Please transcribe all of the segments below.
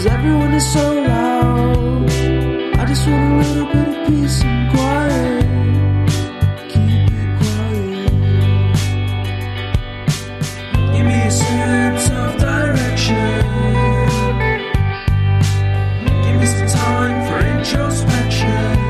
everyone is so loud. I just want a little bit of peace and quiet. Keep it quiet. Give me a sense of direction. Give me some time for introspection.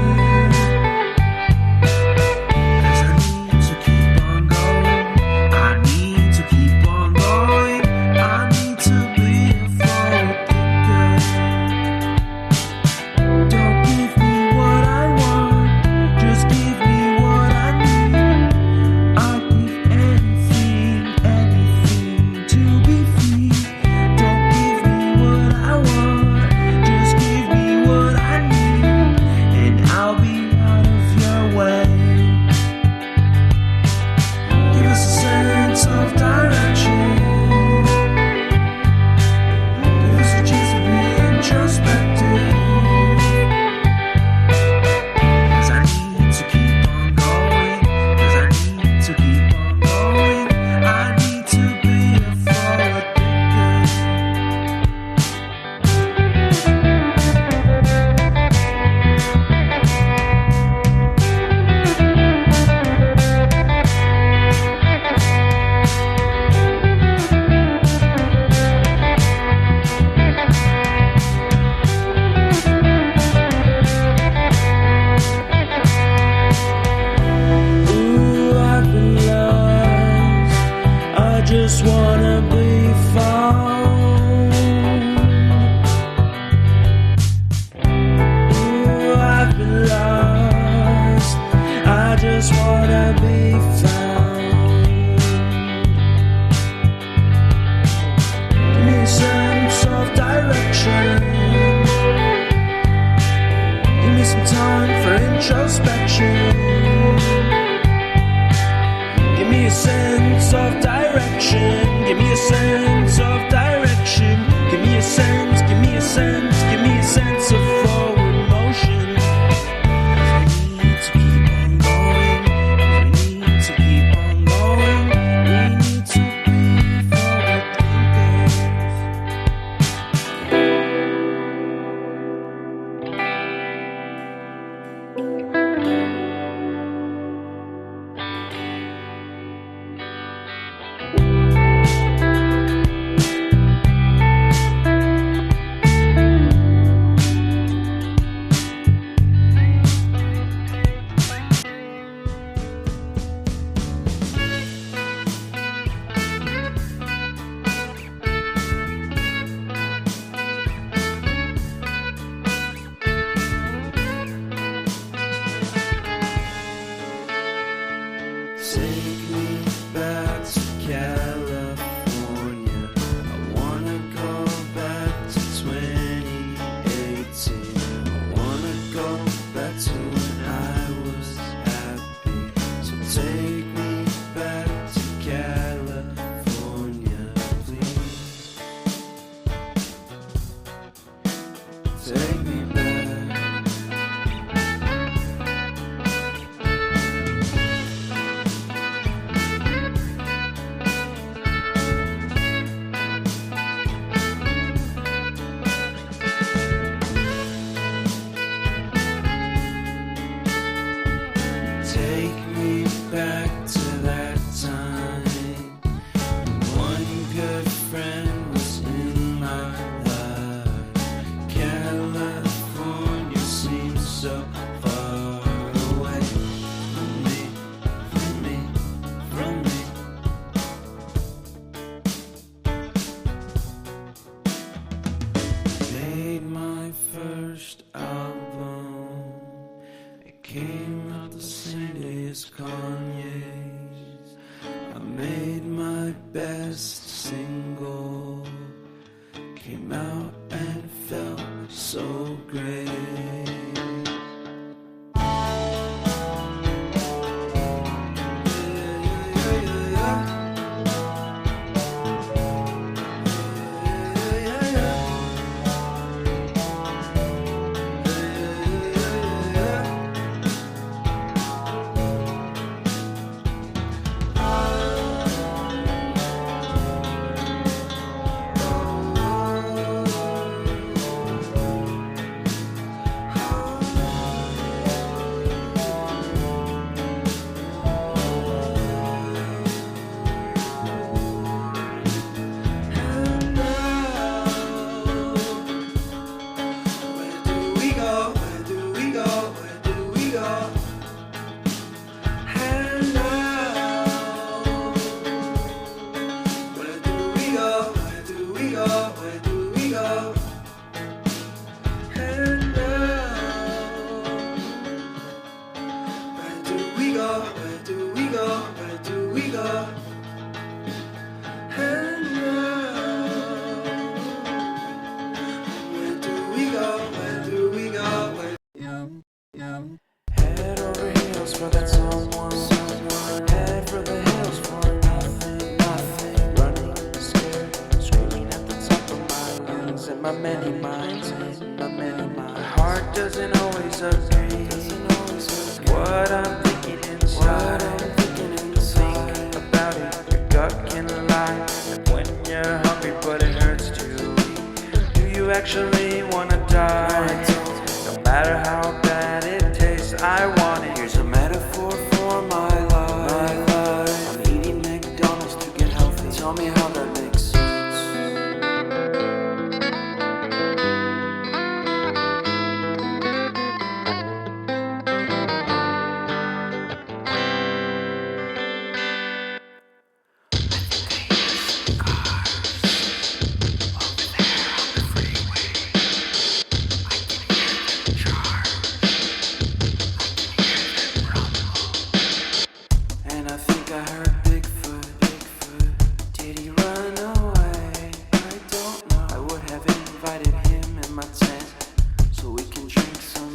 we go? Where do we go? Head over heels for that someone. Head for the hills for nothing. Running, scared, screaming at the top of my lungs. In my many minds, my heart doesn't always agree. What I'm thinking inside. Think about it, your gut can lie. And when you're hungry but it hurts to eat, do you actually wanna die? No matter how bad it tastes, I want it. Here's a metaphor for my life. I'm eating McDonald's to get healthy. Tell me how that makes sense. And I think I heard Bigfoot. Did he run away? I don't know. I would have invited him in my tent so we can drink some